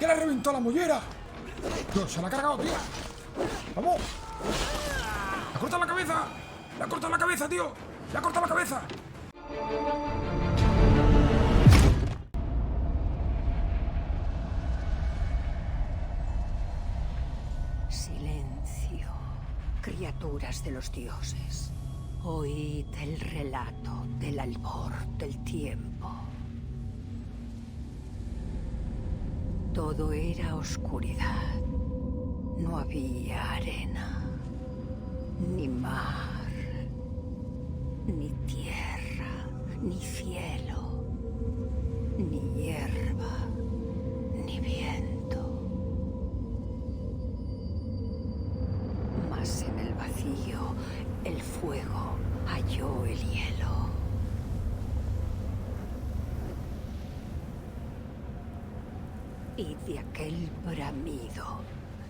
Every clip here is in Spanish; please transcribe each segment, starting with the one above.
le reventó la mollera! Dios, se la ha cargado, tío. ¡Vamos! ¡Le ha cortado la cabeza! ¡Le ha cortado la cabeza, tío! ¡Le ha cortado la cabeza! Silencio, criaturas de los dioses. Oíd el relato del albor del tiempo. Todo era oscuridad. No había arena, ni mar, ni tierra, ni cielo, ni hierba, ni viento. Mas en el vacío, el fuego halló el hielo. Y de aquel bramido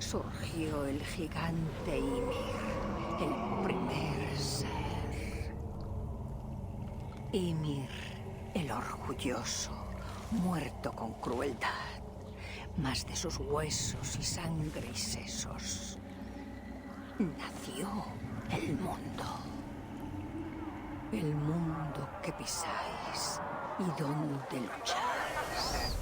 surgió el gigante Ymir, el primer ser. Ymir, el orgulloso, muerto con crueldad, mas de sus huesos y sangre y sesos nació el mundo. El mundo que pisáis y donde lucháis.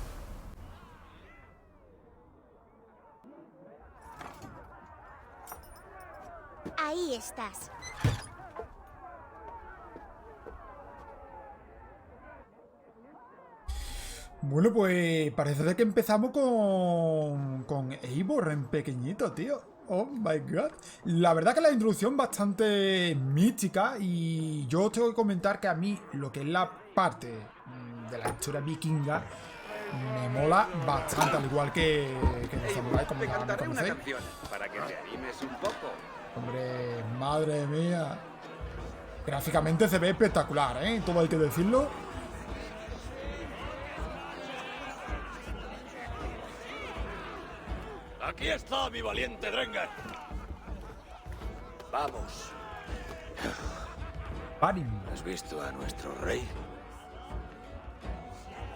Ahí estás. Bueno, pues parece de que empezamos con Eivor en pequeñito, tío. Oh my god. La verdad que la introducción bastante mística y yo tengo que comentar que a mí lo que es la parte de la historia vikinga me mola bastante, al igual que los samuráis, como Te ya me cantaré una conocéis. canción para que te animes un poco. Hombre, madre mía. Gráficamente se ve espectacular, ¿eh? Todo hay que decirlo. Aquí está mi valiente Drengar. Vamos. Parim. ¿Has visto a nuestro rey?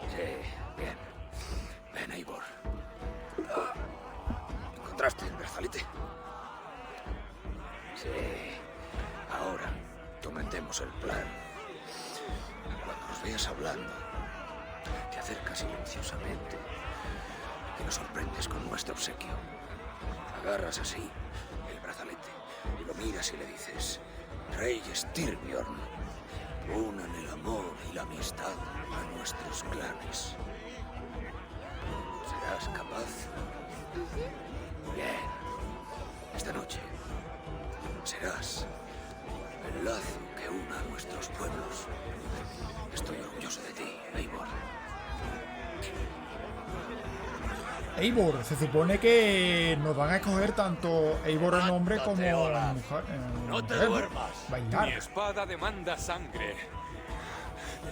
Sí, bien. Ven, Eivor. ¿Encontraste el brazalete? Sí. Ahora, comentemos el plan. Cuando nos veas hablando, te acercas silenciosamente y nos sorprendes con nuestro obsequio. Agarras así el brazalete y lo miras y le dices: Rey Styrbjorn, unan el amor y la amistad a nuestros clanes. ¿Serás capaz? Bien. Esta noche serás el lazo que una a nuestros pueblos. Estoy orgulloso de ti, Eivor. Eivor, se supone que nos van a escoger tanto Eivor en hombre como en mujer. No te duermas. Mi Bailar. espada demanda sangre.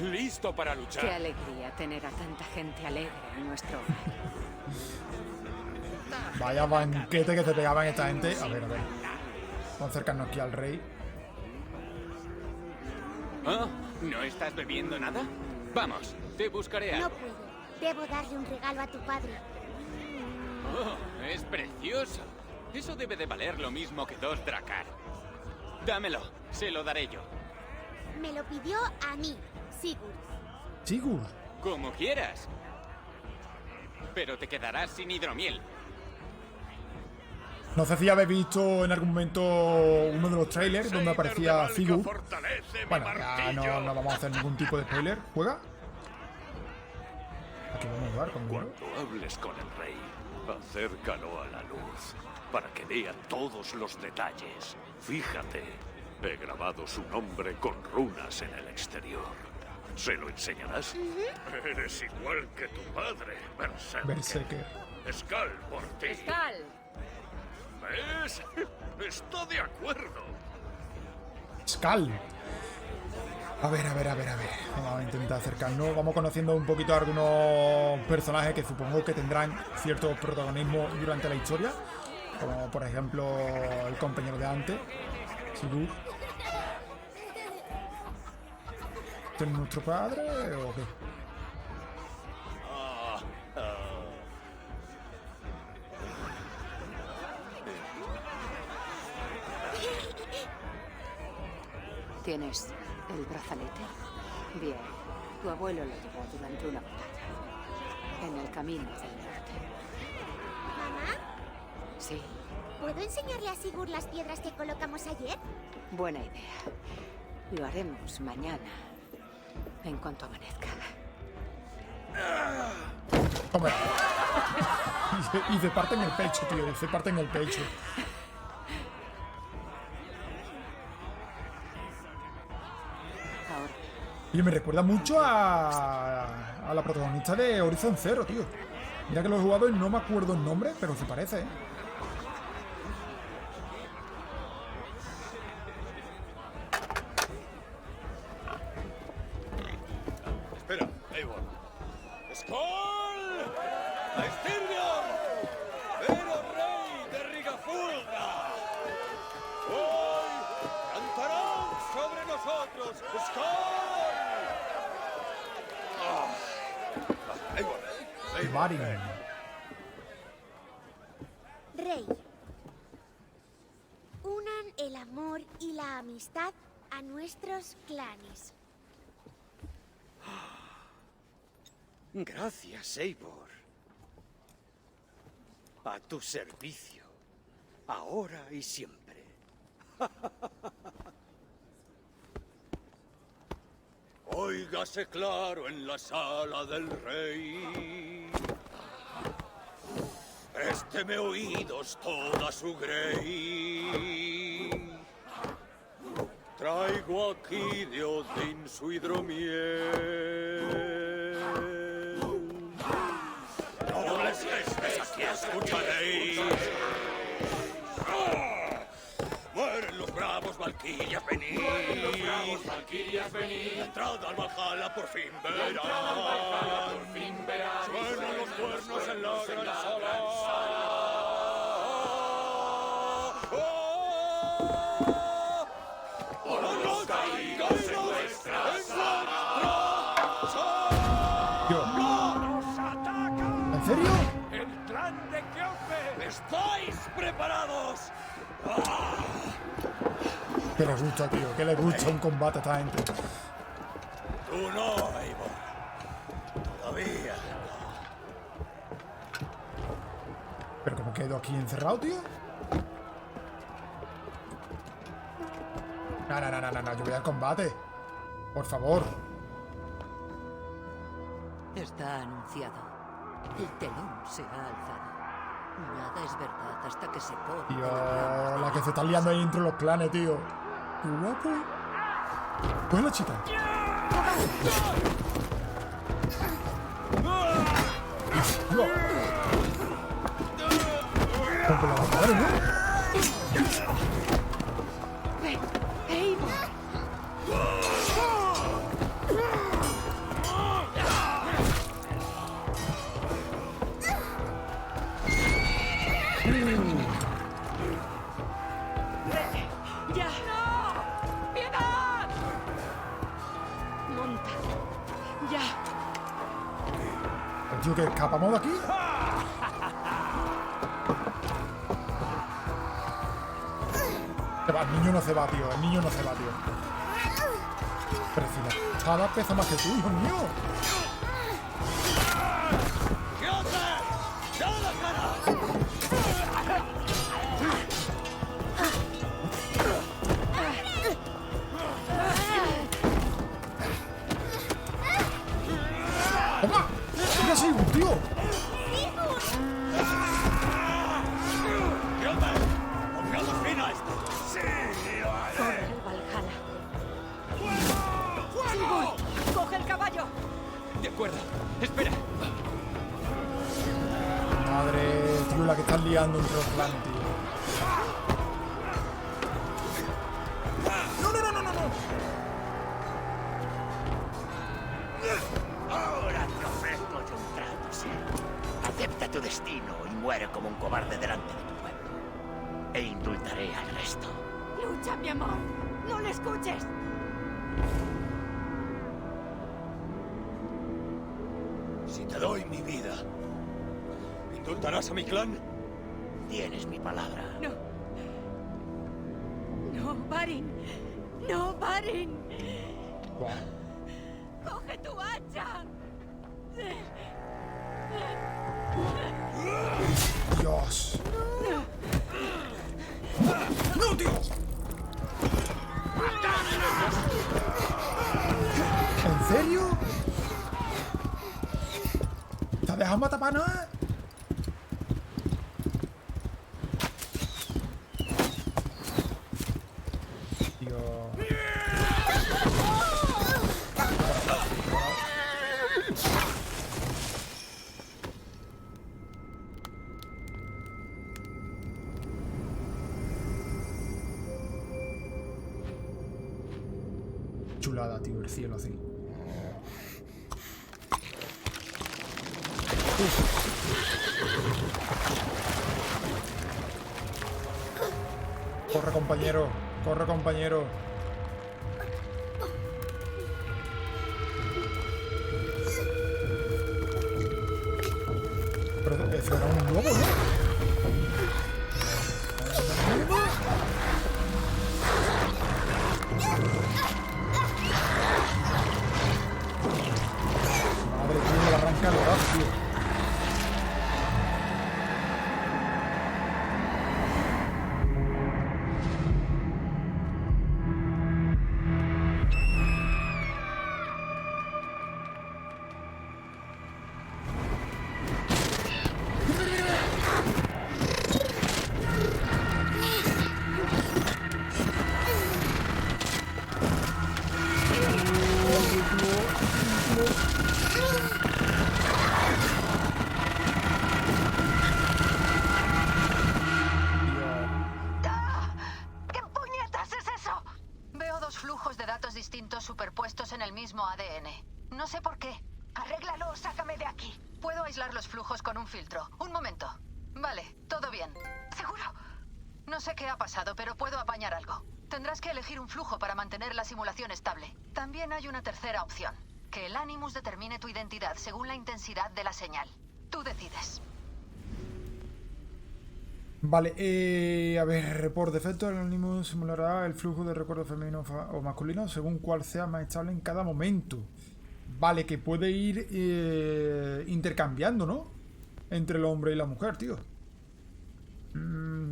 Listo para Qué luchar. alegría tener a tanta gente alegre en nuestro hogar. Vaya banquete que se pegaban esta gente. A ver, a ver. Vamos a acercarnos aquí al rey. ¿Ah? ¿No estás bebiendo nada? Vamos, te buscaré No algo. puedo. Debo darle un regalo a tu padre. Oh, es precioso. Eso debe de valer lo mismo que 2 dracar. Dámelo, se lo daré yo. Me lo pidió a mí, Sigurd. Sigurd. Como quieras. Pero te quedarás sin hidromiel. No sé si habéis visto en algún momento uno de los trailers donde aparecía Sigurd. Bueno, ya no vamos a hacer ningún tipo de spoiler. ¿Juega? Aquí vamos a jugar con Cuando hables con el rey, acércalo a la luz para que vea todos los detalles. Fíjate, he grabado su nombre con runas en el exterior. ¿Se lo enseñarás? Eres igual que tu padre, Berserker. Berserker. Skal por ti. ¡Tal! ¿Ves? Está de acuerdo. Skal. A ver. Vamos a intentar acercarnos. Vamos conociendo un poquito a algunos personajes que supongo que tendrán cierto protagonismo durante la historia. Como por ejemplo el compañero de antes, Sigurd. ¿Este es nuestro padre o qué? ¿Tienes el brazalete? Bien. Tu abuelo lo llevó durante una batalla. En el camino del norte. ¿Mamá? Sí, ¿Puedo enseñarle a Sigurd las piedras que colocamos ayer? buena idea. Lo haremos mañana, en cuanto amanezca. Toma. Y se parte en el pecho, tío. Se parte en el pecho. Ahora, Y me recuerda mucho a la protagonista de Horizon Zero, tío. Mira que lo he jugado y no me acuerdo el nombre, pero se parece, ¿eh? Espera, Eivor. ¡Skol! ¡A Styrbjörn! ¡Pero rey de Rigafulda! ¡Hoy cantarán sobre nosotros! ¡Skol! Eivor. Varin. Rey. Unan el amor y la amistad a nuestros clanes. Gracias, Eivor. A tu servicio. Ahora y siempre. Óigase claro en la sala del rey. Présteme oídos toda su grey. Traigo aquí de Odín su hidromiel. Nobles gestes aquí escucharéis. Mueren los bravos valquirias, venid. La entrada al Valhalla por fin verán. Suenan los cuernos en la gran sala. Tío. ¿En serio? ¡El clan de Kjolve! ¿Estáis preparados? Que le gusta, tío. Que le gusta un combate a esta gente. Tú no, Eivor. Todavía no. Pero ¿cómo quedo aquí encerrado, tío? No. Yo voy al combate. Por favor. está anunciado. El telón se ha alzado. Nada es verdad hasta que se pone. Tío, la que se está liando ahí entre los clanes, tío. Qué guapo. Coge la chita. Tío. Rompe la madre, ¿no? Eivor. ¡Ya! ¡No! ¡Piedad! Monta. ¡Ya! El tío que escapamos de aquí. Se va, el niño no se va, tío. El niño no se va, tío. Pero si la espada pesa más que tú, hijo mío. ¡Toma! ¡Mira así, un tío! ¡Pongamos fin a esto! Corre al Valhalla. ¡Sigurd! ¡Coge el caballo! De acuerdo. Espera. Madre, tío, la que están liando entre los clanes, tío. Ahora te ofrezco yo un trato, Ser. Acepta tu destino y muere como un cobarde delante de tu pueblo. E indultaré al resto. ¡Lucha, mi amor! ¡No le escuches! Si te doy mi vida, ¿indultarás a mi clan? Tienes mi palabra. No. No, Varin. ¡No paren! Buah. ¡Coge tu hacha! Dios. ¡No, tío! ¿En serio? ¿Te has dejado matar para nada? Dios. Chulada, tío, el cielo así. Corre, compañero. Corre, compañero. Pero eso era un lobo, ¿no? Madre mía, me la arranca el brazo, tío. ¿Qué puñetas es eso? Veo dos flujos de datos distintos superpuestos en el mismo ADN. No sé por qué. Arréglalo, sácame de aquí. Puedo aislar los flujos con un filtro. Un momento. Vale, todo bien. ¿Seguro? No sé qué ha pasado, pero puedo apañar algo. Tendrás que elegir un flujo para mantener la simulación estable. También hay una tercera opción. Que el Animus determine tu identidad según la intensidad de la señal. Tú decides. Vale, a ver, por defecto el Animus simulará el flujo de recuerdo femenino o masculino según cuál sea más estable en cada momento. Vale, que puede ir intercambiando, ¿no? Entre el hombre y la mujer, tío.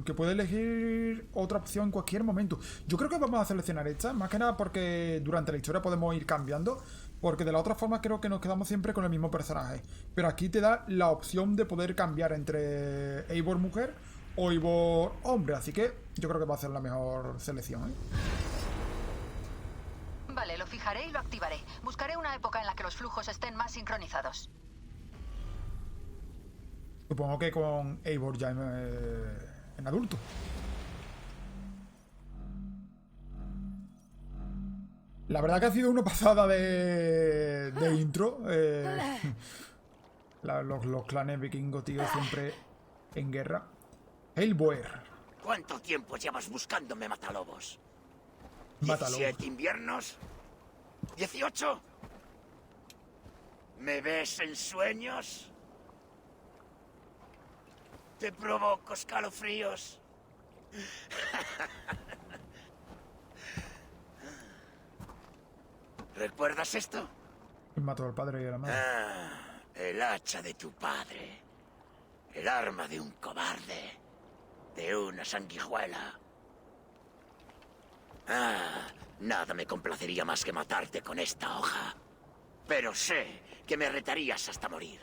Que puede elegir otra opción en cualquier momento. Yo creo que vamos a seleccionar esta, más que nada porque durante la historia podemos ir cambiando. Porque de la otra forma creo que nos quedamos siempre con el mismo personaje. Pero aquí te da la opción de poder cambiar entre Eivor mujer o Eivor hombre. Así que yo creo que va a ser la mejor selección, ¿eh? Vale, lo fijaré y lo activaré. Buscaré una época en la que los flujos estén más sincronizados. Supongo que con Eivor ya en adulto. La verdad que ha sido una pasada de intro. Los clanes vikingos, tío, siempre en guerra. Eivor. ¿Cuánto tiempo llevas buscándome, Matalobos? Mátalo. ¿17 inviernos? ¿18? ¿Me ves en sueños? ¿Te provoco escalofríos? ¿Recuerdas esto? Mató al padre y a la madre. Ah, el hacha de tu padre. El arma de un cobarde. De una sanguijuela. Ah, nada me complacería más que matarte con esta hoja. Pero sé que me retarías hasta morir.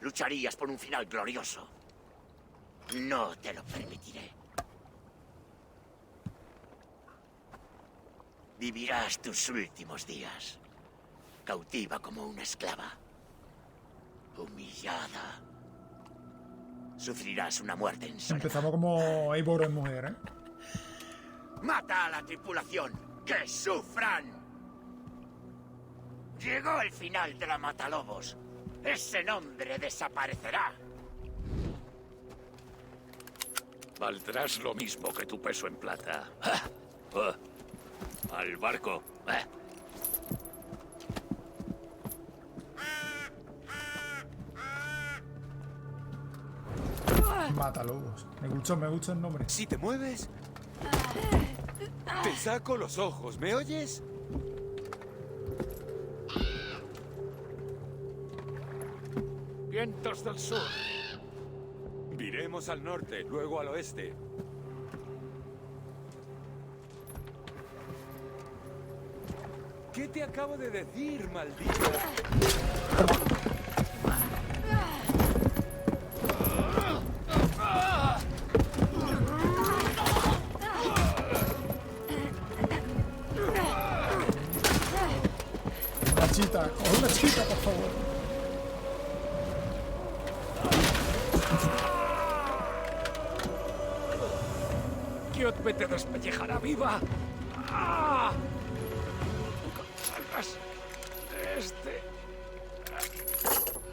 Lucharías por un final glorioso. No te lo permitiré. Vivirás tus últimos días. Cautiva como una esclava. Humillada. Sufrirás una muerte en soledad. Empezamos como Eivor en mujer, ¿eh? ¡Mata a la tripulación! ¡Que sufran! Llegó el final de la Matalobos. Ese nombre desaparecerá. Valdrás lo mismo que tu peso en plata. Al barco. Matalobos. Me gusta el nombre. Si te mueves, Te saco los ojos, ¿me oyes? Vientos del sur. Viremos al norte, luego al oeste. ¿Qué te acabo de decir, maldita? Una chita, por favor. Kiotbe te despellejará viva. ¡Ah! Salgas de este.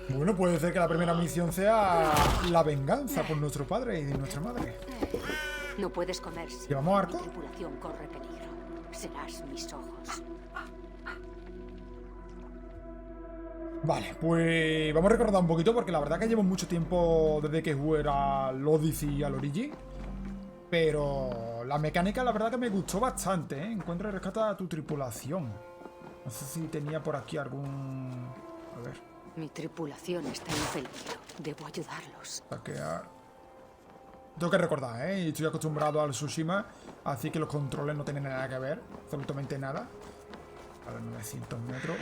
Bueno, puede ser que la primera misión sea la venganza por nuestro padre y nuestra madre. No puedes comer. ¿Llevamos arco? Mi tripulación corre peligro. Serás mis ojos. Vale, pues vamos a recordar un poquito porque la verdad que llevo mucho tiempo desde que jugué al Odyssey y al Origin. Pero la mecánica la verdad que me gustó bastante, ¿eh? Encuentra y rescata a tu tripulación. No sé si tenía por aquí algún... A ver. Mi tripulación está en peligro. Debo ayudarlos. Saquear. Tengo que recordar, ¿eh? Estoy acostumbrado al Tsushima, así que los controles no tienen nada que ver. Absolutamente nada. A los 900 metros.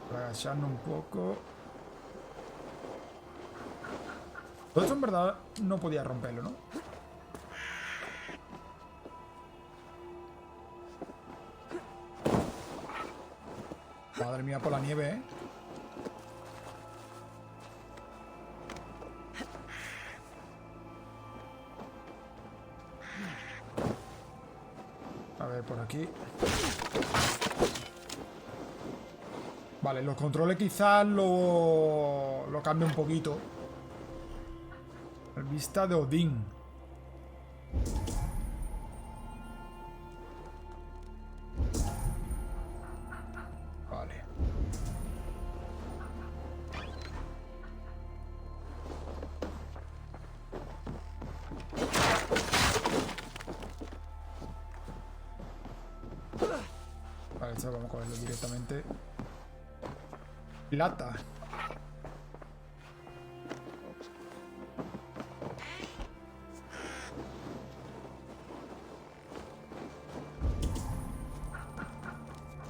Para agacharnos un poco. Todo esto en verdad no podía romperlo, ¿no? Madre mía, por la nieve, ¿eh? A ver, por aquí. Vale, los controles quizás lo cambie un poquito. Vista de Odín. Vale. Vale, esto vamos a cogerlo directamente. Plata.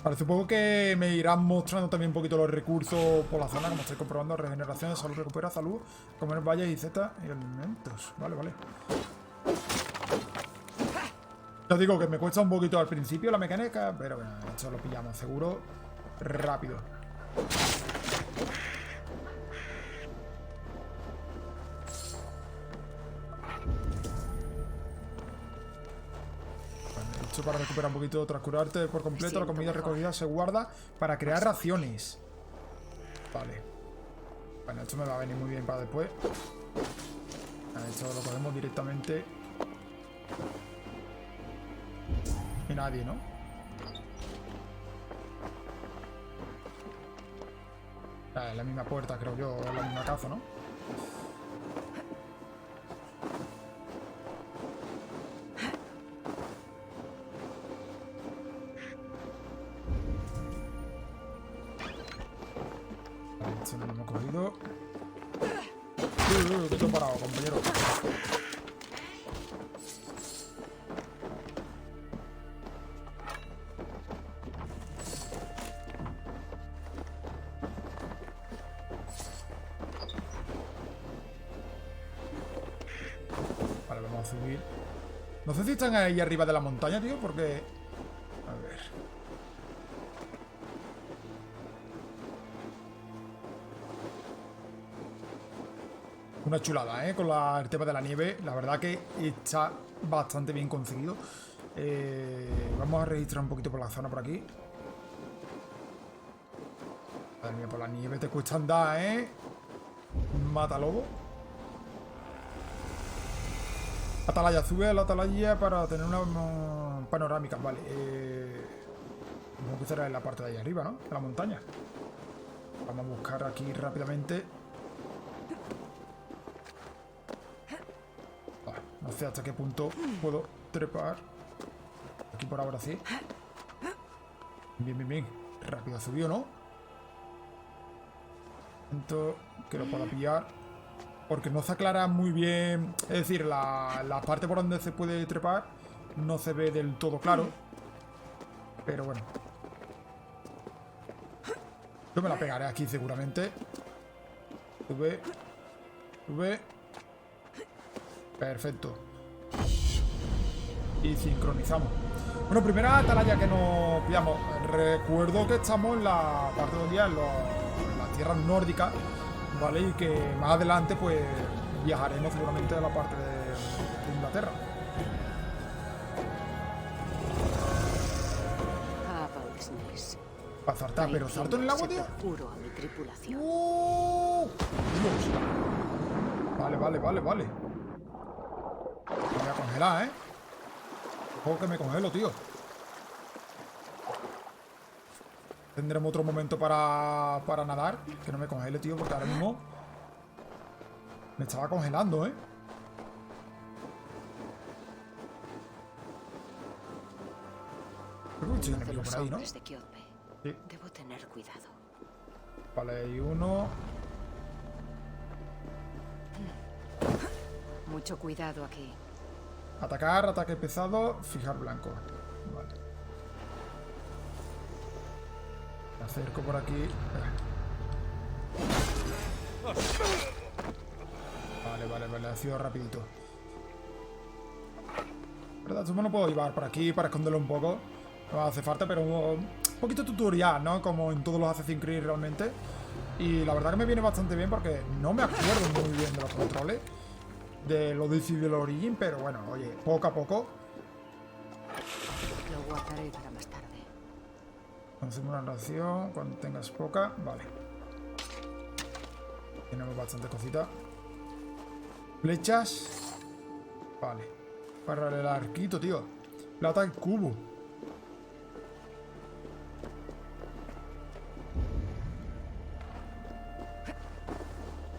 Vale, supongo que me irán mostrando también un poquito los recursos por la zona, como estoy comprobando. Regeneración de salud, recupera salud, comer vallas y Z y alimentos. Vale, vale. Ya digo que me cuesta un poquito al principio la mecánica, pero bueno, esto lo pillamos seguro rápido. Para recuperar un poquito tras curarte por completo, la comida recogida se guarda para crear raciones. Vale. Bueno, esto me va a venir muy bien para después. Esto lo cogemos directamente. Y nadie, ¿no? Es la misma puerta, creo yo, la misma casa, ¿no? Este no lo hemos cogido. Que estoy parado, compañero. Vale, vamos a subir. No sé si están ahí arriba de la montaña, tío, porque... A ver... Una chulada, ¿eh? Con el tema de la nieve. La verdad que está bastante bien conseguido. Vamos a registrar un poquito por la zona por aquí. Madre mía, por la nieve te cuesta andar, ¿eh? Mata lobo. Atalaya. Sube a la atalaya para tener una panorámica. Vale. Vamos a empezar en la parte de ahí arriba, ¿no? De la montaña. Vamos a buscar aquí rápidamente. No sé hasta qué punto puedo trepar. Aquí por ahora sí. Bien, bien, bien. Rápido subió, ¿no? Intento que lo pueda pillar. Porque no se aclara muy bien. Es decir, la parte por donde se puede trepar no se ve del todo claro. Pero bueno. Yo me la pegaré aquí seguramente. Sube. Sube. Perfecto. Y sincronizamos. Bueno, primera atalaya que nos pillamos. Recuerdo que estamos en la parte de día en las tierras nórdicas, ¿vale? Y que más adelante pues viajaremos seguramente a la parte de Inglaterra. Para saltar, pero salto en el agua, tío. Juro a mi tripulación. Dios. Vale, vale, vale, vale. Me voy a congelar, ¿eh? Ojo que me congelo, tío. Tendremos otro momento para nadar. Que no me congele, tío, porque ahora mismo me estaba congelando, ¿eh? Creo que estoy enemigo por ahí, ¿no? Sí. Debo tener cuidado. Vale, hay uno. Mucho cuidado aquí. Atacar, ataque pesado, fijar blanco. Vale. Me acerco por aquí. Vale, vale, vale. Ha sido rapidito. ¿Verdad? Sumo no puedo llevar por aquí para esconderlo un poco. No hace falta, pero un poquito tutorial, ¿no? Como en todos los Assassin's Creed realmente. Y la verdad que me viene bastante bien porque no me acuerdo muy bien de los controles. De lo de del Origin, pero bueno, oye, poco a poco. Lo guardaré para más tarde. Consume una ración cuando tengas poca. Vale. Tenemos bastante cosita. Flechas. Vale. Para el arquito, tío. Plata en cubo.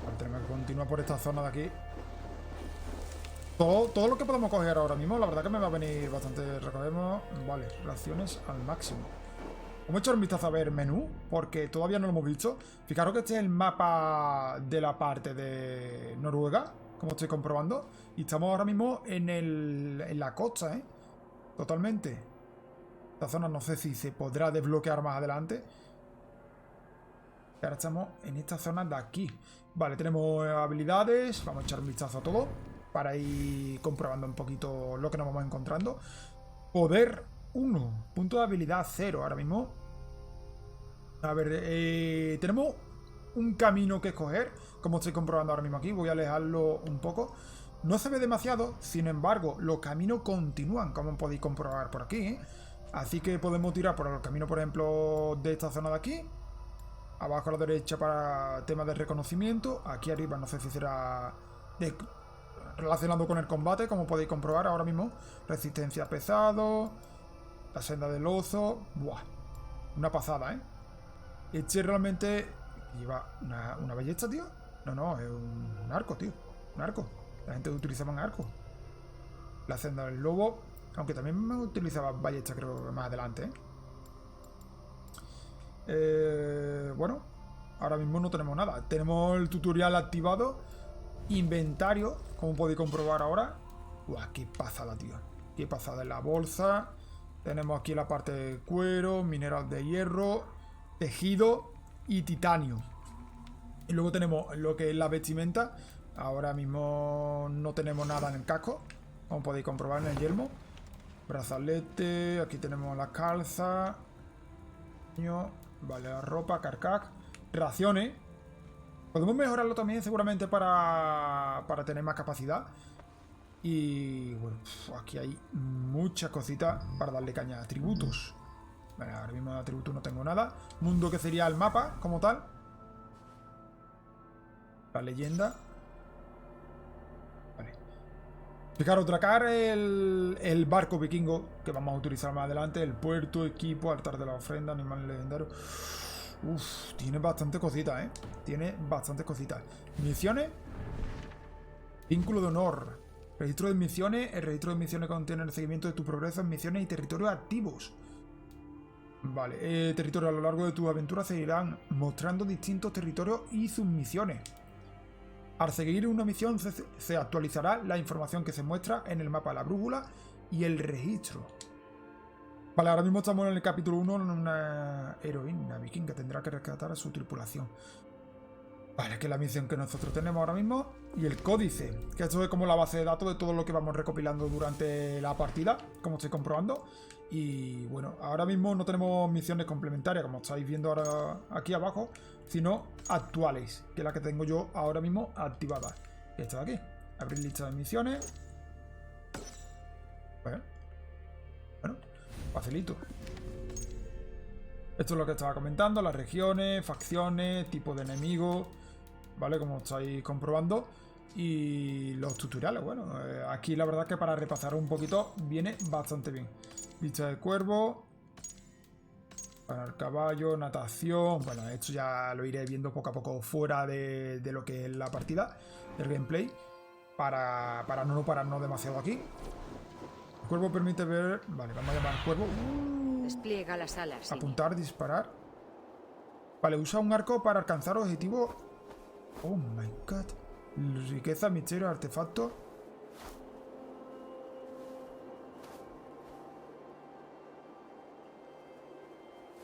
Vale, tenemos que continuar por esta zona de aquí. Todo lo que podemos coger ahora mismo, la verdad que me va a venir bastante. Recogemos, vale, raciones al máximo. Vamos a echar un vistazo a ver menú, porque todavía no lo hemos visto. Fijaros que este es el mapa de la parte de Noruega, como estoy comprobando. Y estamos ahora mismo en la costa, ¿eh? Totalmente. Esta zona no sé si se podrá desbloquear más adelante. Y ahora estamos en esta zona de aquí. Vale, tenemos habilidades. Vamos a echar un vistazo a todo para ir comprobando un poquito lo que nos vamos encontrando. Poder 1, punto de habilidad 0 ahora mismo. A ver, tenemos un camino que escoger, como estoy comprobando ahora mismo aquí. Voy a alejarlo un poco. No se ve demasiado, sin embargo, los caminos continúan, como podéis comprobar por aquí, ¿eh? Así que podemos tirar por el camino, por ejemplo, de esta zona de aquí. Abajo a la derecha para temas de reconocimiento. Aquí arriba no sé si será relacionado con el combate, como podéis comprobar ahora mismo. Resistencia pesado. La senda del oso. Buah. Una pasada, ¿eh? Este realmente lleva una ballesta, tío. No, es un arco, tío. Un arco. La gente utilizaba un arco. La senda del lobo. Aunque también me utilizaba ballesta, creo que más adelante, ¿eh? Bueno, ahora mismo no tenemos nada. Tenemos el tutorial activado. Inventario, como podéis comprobar ahora. Uah, qué pasada, tío. Qué pasada en la bolsa. Tenemos aquí la parte de cuero, mineral de hierro, tejido y titanio. Y luego tenemos lo que es la vestimenta. Ahora mismo no tenemos nada en el casco, como podéis comprobar en el yelmo. Brazalete, aquí tenemos la calza. Vale, la ropa, carcac. Raciones. Podemos mejorarlo también seguramente para tener más capacidad. Y bueno, aquí hay muchas cositas para darle caña. Atributos. Vale, ahora mismo de atributos no tengo nada. Mundo, que sería el mapa como tal. La leyenda. Vale. Fijaros, Drakkar, el barco vikingo que vamos a utilizar más adelante. El puerto, equipo, altar de la ofrenda, animal legendario. Uff, tiene bastante cositas, ¿eh? Tiene bastantes cositas. Misiones. Vínculo de honor. Registro de misiones. El registro de misiones contiene el seguimiento de tu progreso en misiones y territorios activos. Vale, territorios a lo largo de tu aventura se irán mostrando distintos territorios y sus misiones. Al seguir una misión se actualizará la información que se muestra en el mapa, la brújula y el registro. Vale, ahora mismo estamos en el capítulo 1 en una heroína vikinga. Tendrá que rescatar a su tripulación. Vale, que es la misión que nosotros tenemos ahora mismo. Y el códice, que esto es como la base de datos de todo lo que vamos recopilando durante la partida, como estoy comprobando. Y bueno, ahora mismo no tenemos misiones complementarias, como estáis viendo ahora aquí abajo, sino actuales, que es la que tengo yo ahora mismo activada. Y esta de aquí, abrir lista de misiones. Bueno, facilito. Esto es lo que estaba comentando, las regiones, facciones, tipo de enemigos, ¿vale? Como estáis comprobando. Y los tutoriales, bueno, aquí la verdad que para repasar un poquito viene bastante bien. Vista de cuervo, para el caballo, natación. Bueno, esto ya lo iré viendo poco a poco fuera de lo que es la partida, del gameplay, para no pararnos demasiado aquí. El cuervo permite ver... Vale, vamos a llamar al cuervo. Despliega las alas. Apuntar, disparar. Vale, usa un arco para alcanzar objetivos. Oh my god. Riqueza, misterio, artefactos.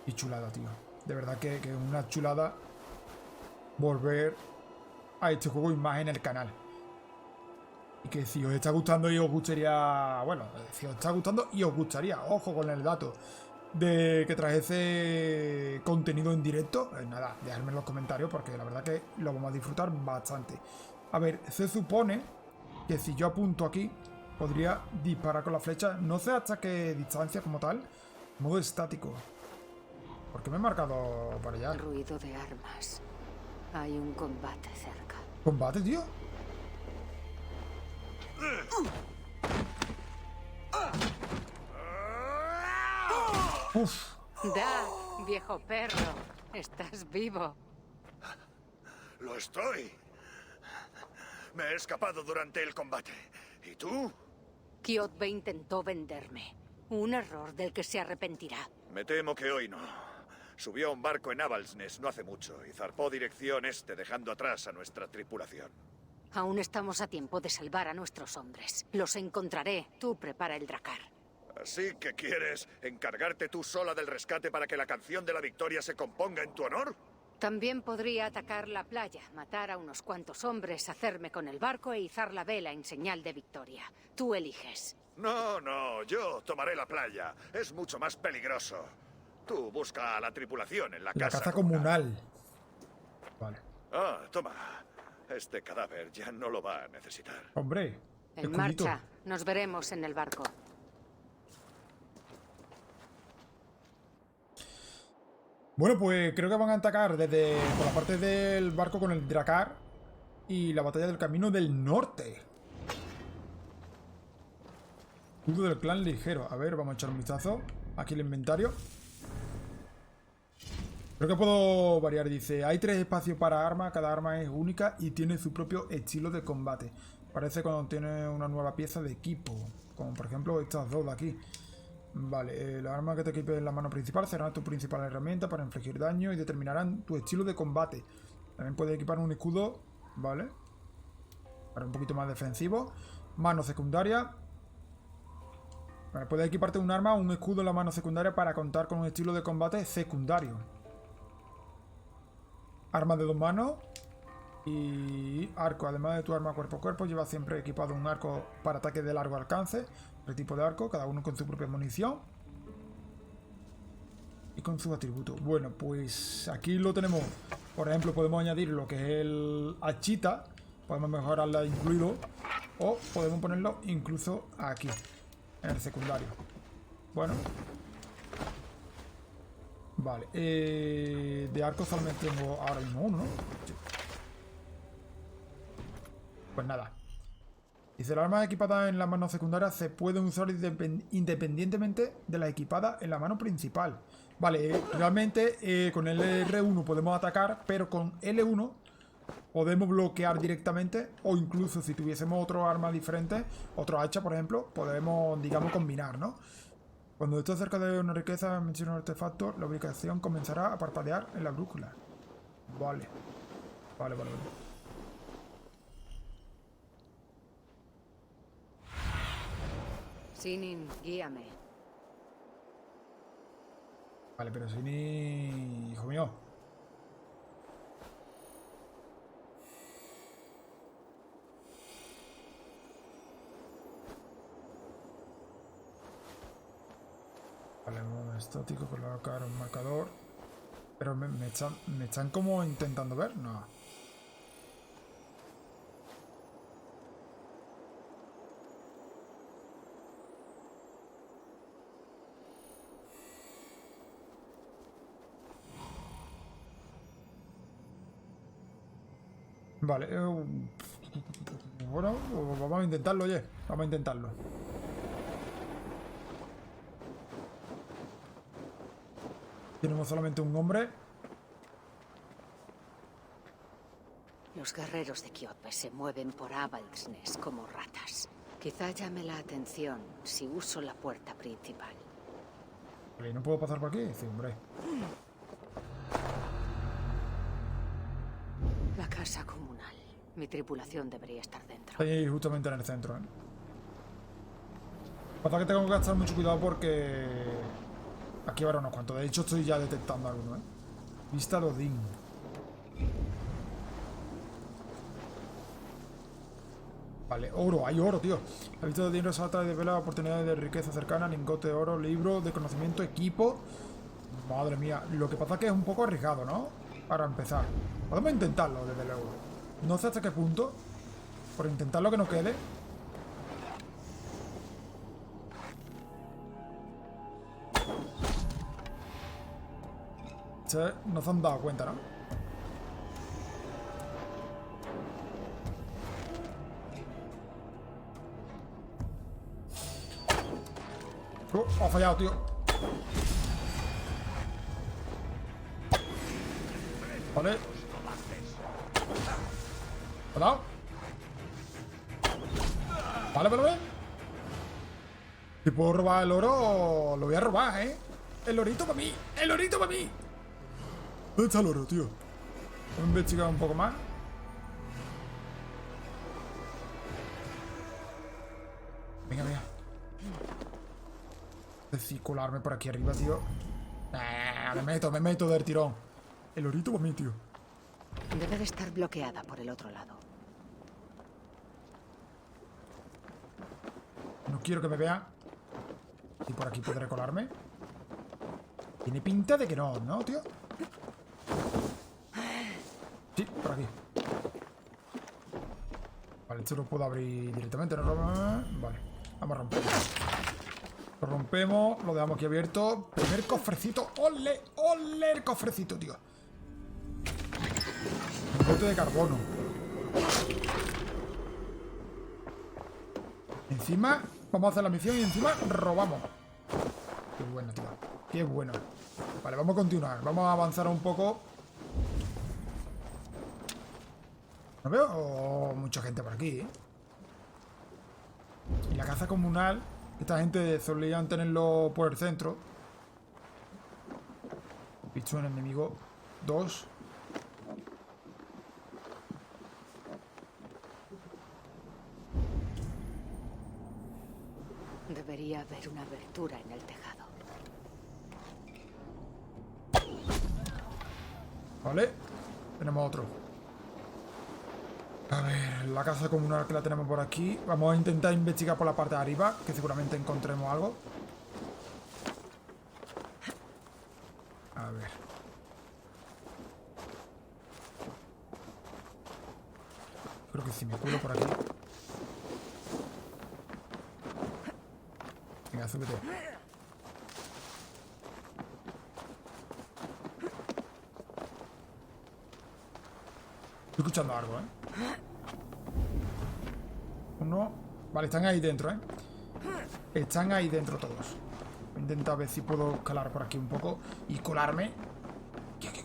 Y chulada, tío. De verdad que es una chulada volver a este juego y más en el canal. Y que si os está gustando y os gustaría... Bueno, si os está gustando y os gustaría, ojo con el dato, de que trajese contenido en directo, nada, dejadme en los comentarios porque la verdad que lo vamos a disfrutar bastante. A ver, se supone que si yo apunto aquí, podría disparar con la flecha. No sé hasta qué distancia como tal. Modo estático. ¿Por qué me he marcado para allá? Ruido de armas. Hay un combate cerca. ¿Combate, tío? Uf. Da, viejo perro. Estás vivo. Lo estoy. Me he escapado durante el combate. ¿Y tú? Kjotve intentó venderme. Un error del que se arrepentirá. Me temo que hoy no. Subió a un barco en Avaldsnes no hace mucho y zarpó dirección este, dejando atrás a nuestra tripulación. Aún estamos a tiempo de salvar a nuestros hombres. Los encontraré. Tú prepara el dracar. ¿Así que quieres encargarte tú sola del rescate para que la canción de la victoria se componga en tu honor? También podría atacar la playa, matar a unos cuantos hombres, hacerme con el barco e izar la vela en señal de victoria. Tú eliges. No, yo tomaré la playa. Es mucho más peligroso. Tú busca a la tripulación en la casa. La caza comunal. Vale. Ah, toma. Este cadáver ya no lo va a necesitar. Hombre. En marcha. Nos veremos en el barco. Bueno, pues creo que van a atacar desde por la parte del barco con el dracar y la batalla del camino del norte. Escudo del clan ligero. A ver, vamos a echar un vistazo. Aquí el inventario. Creo que puedo variar. Dice, hay 3 espacios para armas. Cada arma es única y tiene su propio estilo de combate. Parece cuando tiene una nueva pieza de equipo. Como por ejemplo estas dos de aquí. Vale, la arma que te equipe en la mano principal será tu principal herramienta para infligir daño y determinarán tu estilo de combate. También puedes equipar un escudo, ¿vale? Para un poquito más defensivo. Mano secundaria. Vale, puedes equiparte un arma o un escudo en la mano secundaria para contar con un estilo de combate secundario. Arma de 2 manos. Y arco, además de tu arma cuerpo a cuerpo, lleva siempre equipado un arco para ataques de largo alcance. El tipo de arco, cada uno con su propia munición y con su atributo. Bueno, pues aquí lo tenemos. Por ejemplo, podemos añadir lo que es el hachita. Podemos mejorarla incluido. O podemos ponerlo incluso aquí, en el secundario. Bueno. Vale. De arco solamente tengo ahora mismo uno, ¿no? Sí. Pues nada. Dice, las armas equipadas en la mano secundaria se pueden usar independientemente de la equipada en la mano principal. Vale, realmente con el R1 podemos atacar, pero con L1 podemos bloquear directamente, o incluso si tuviésemos otro arma diferente, otro hacha, por ejemplo, podemos, digamos, combinar, ¿no? Cuando estés cerca de una riqueza, menciona un artefacto, la ubicación comenzará a parpadear en la brújula. Vale. Vale. Sinin, guíame. Vale, pero si ni... Hijo mío. Vale, modo estático, colocar un marcador. Pero me están como intentando ver, no. Vale, bueno, vamos a intentarlo, oye. Vamos a intentarlo. Tenemos solamente un hombre. Los guerreros de Kjotve se mueven por Avaldsnes como ratas. Quizá llame la atención si uso la puerta principal. Vale, ¿no puedo pasar por aquí? Sí, hombre. La casa comunal. Mi tripulación debería estar dentro. Ahí justamente en el centro, ¿eh? Pasa que tengo que gastar mucho cuidado porque... Aquí habrá unos cuantos. De hecho, estoy ya detectando alguno, ¿eh? Vista de Odín. Vale, oro. Hay oro, tío. La vista de Odín resalta y desvela oportunidades de riqueza cercana, lingote de oro, libro de conocimiento, equipo. Madre mía. Lo que pasa es que es un poco arriesgado, ¿no? Para empezar. Podemos intentarlo, desde luego. No sé hasta qué punto. Por intentar lo que no quede. No se han dado cuenta, ¿no? Ha fallado, tío. Vale. ¿Ha dado? Vale. Si puedo robar el oro, lo voy a robar, ¿eh? El orito para mí. El orito para mí. ¿Dónde está el oro, tío? Voy a investigar un poco más. Venga. Circularme por aquí arriba, tío. Me meto del tirón. El orito para mí, tío. Debe de estar bloqueada por el otro lado. No quiero que me vea. ¿Y por aquí podré colarme? Tiene pinta de que no, ¿no, tío? Sí, por aquí. Vale, esto lo puedo abrir directamente, ¿no? Vale, vamos a romperlo. Lo rompemos, lo dejamos aquí abierto. Primer cofrecito. ¡Ole! El cofrecito, tío! Un bote de carbono. Encima, vamos a hacer la misión y encima robamos. Qué bueno, tío. Qué bueno. Vale, vamos a continuar. Vamos a avanzar un poco. No veo mucha gente por aquí, ¿eh? Y la caza comunal, esta gente solían tenerlo por el centro. Visto un enemigo. 2. Debería haber una abertura en el tejado. Vale. Tenemos otro. A ver, la casa comunal que la tenemos por aquí. Vamos a intentar investigar por la parte de arriba, que seguramente encontremos algo. A ver. Creo que si me cuelo por aquí. Venga, súbete. Estoy escuchando algo, ¿eh? Uno. Vale, están ahí dentro, ¿eh? Están ahí dentro todos. Voy a intentar ver si puedo escalar por aquí un poco y colarme. Aquí.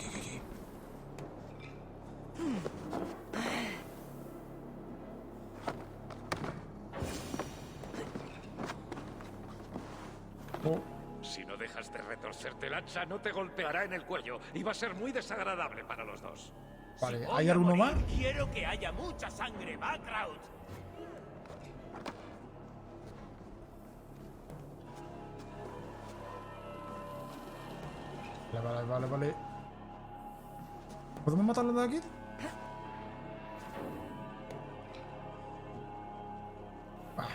Si no dejas de retorcerte el hacha, no te golpeará en el cuello y va a ser muy desagradable para los dos. Vale, Si ¿hay voy a alguno morir, más? Quiero que haya mucha sangre, ¿va, Kraut? Vale. ¿Podemos matarlo de aquí?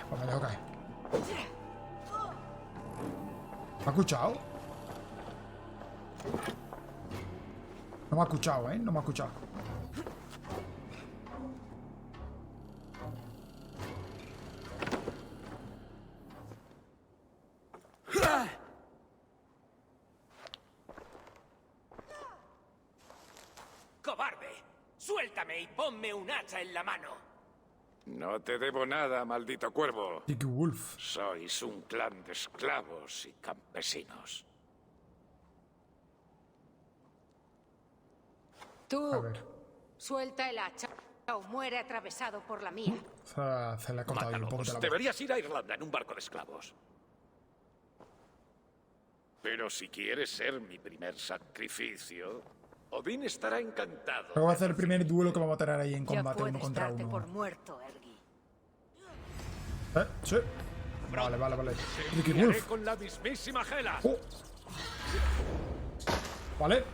Pues me dejo caer. ¿Me ha escuchado? No me ha escuchado, ¿eh? No me ha escuchado. ¡Cobarde! ¡Suéltame y ponme un hacha en la mano! No te debo nada, maldito cuervo. Dicky Wolf. Sois un clan de esclavos y campesinos. A Tú, ver. suelta el hacha o muere atravesado por la mía. Se le ha cortado ahí un poco de la voz. Deberías ir a Irlanda en un barco de esclavos. Pero si quieres ser mi primer sacrificio, Odín estará encantado. Luego va a ser el primer duelo que vamos a tener ahí en Ya combate uno puedes contra darte uno. por muerto, Ergi. Sí. Vale. Dicky Te haré Wolf. con la mismísima Hela. Oh. Vale.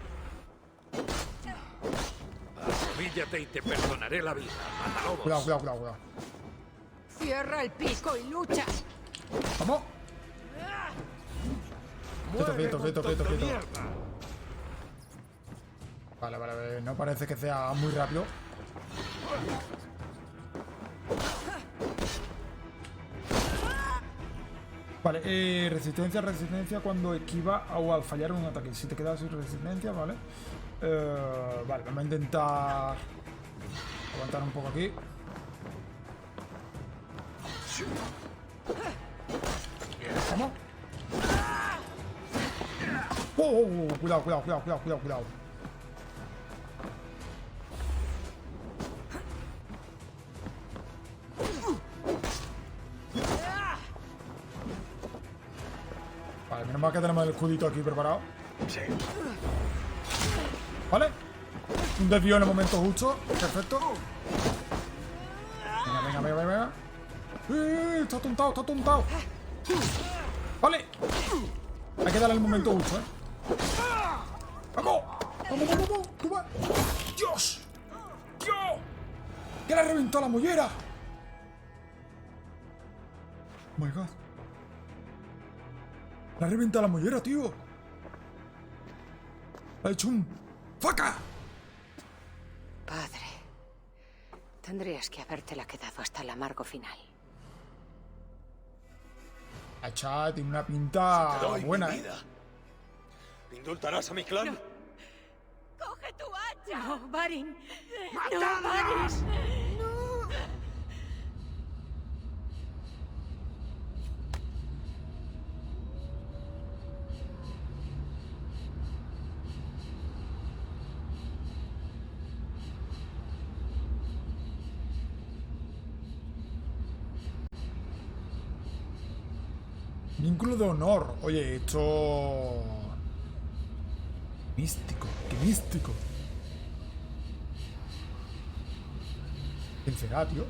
Arrodíllate y te perdonaré la vida. Matalobos. Cuidado. Cierra el pico y lucha. Vamos. Muere, Quieto. montón de mierda. Vale. No parece que sea muy rápido. Vale, resistencia cuando esquiva o al fallar un ataque. Si te quedas sin resistencia, vale. Vale, vamos a intentar aguantar un poco aquí. Vamos. Cuidado. Vale, menos mal que tenemos el escudito aquí preparado. Sí. Vale. Un desvío en el momento justo. Perfecto. Venga. Está tontado. Vale. Hay que darle el momento justo, ¿eh? ¡Vamos! ¡Tú vas! ¡Dios! ¡Que le ha reventado la mollera! Oh my god. Le ha reventado la mollera, tío. Ha hecho un... ¡Faca! Padre, tendrías que habértela quedado hasta el amargo final. La chat tiene una pinta Te doy buena, mi ¿eh? vida. ¿Indultarás a mi clan? ¡Coge tu hacha! No, Varin. ¡Matadlas! Vínculo de honor. Oye, esto... Místico. ¡Qué místico! ¿Quién será, tío?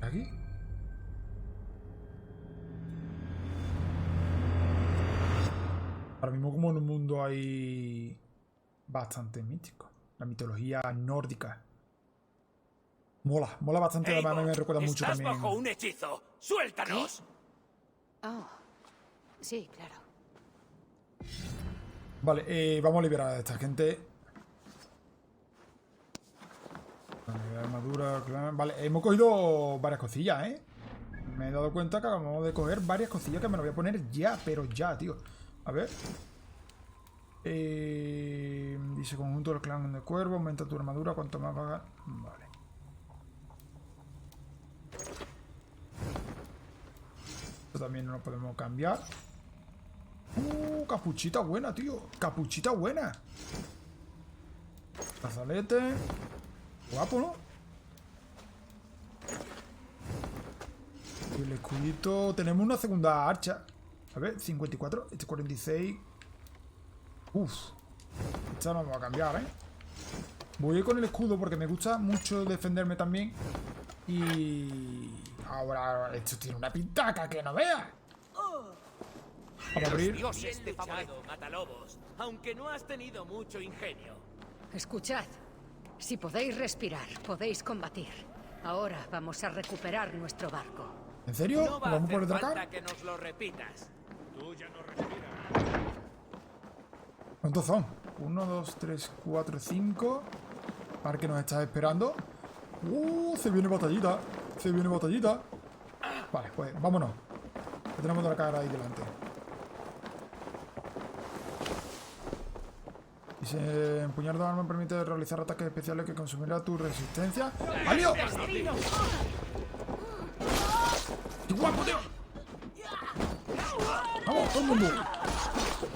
¿Aquí? Ahora mismo como en un mundo hay bastante místico. La mitología nórdica. Mola bastante, además me recuerda mucho Estás también. bajo un hechizo. ¡Suéltanos! Oh, sí, claro. Vale, vamos a liberar a esta gente. Armadura, clan. Vale, hemos cogido varias cosillas, ¿eh? Me he dado cuenta que acabamos de coger varias cosillas que me lo voy a poner ya, pero ya, tío. A ver. Dice conjunto del clan de cuervo, aumenta tu armadura cuanto más pagas. Vale. Esto también no lo podemos cambiar. Capuchita buena, tío. Capuchita buena. Brazalete. Guapo, ¿no? Y el escudito. Tenemos una segunda hacha. A ver, 54. Este 46. Uf. Esta no me va a cambiar, ¿eh? Voy a ir con el escudo porque me gusta mucho defenderme también. Y... ahora esto tiene una pintaca que no veas. Vamos a abrir. Dioses te favorezcan, Matalobos, aunque no has tenido mucho ingenio. Escuchad. Si podéis respirar, podéis combatir. Ahora vamos a recuperar nuestro barco. ¿En serio? No va a ¿Vamos por el hacer dracar? falta que nos lo repitas. Tú ya no respiras. ¿Cuántos son? 1, 2, 3, 4, 5. A ver qué nos está esperando. Se viene batallita. Se viene batallita. Vale, pues vámonos. Que tenemos la cara ahí delante. Dice, empuñar dos armas permite realizar ataques especiales que consumirá tu resistencia. ¡Alio! ¡Qué guapo, tío! ¡Vamos, todo el mundo!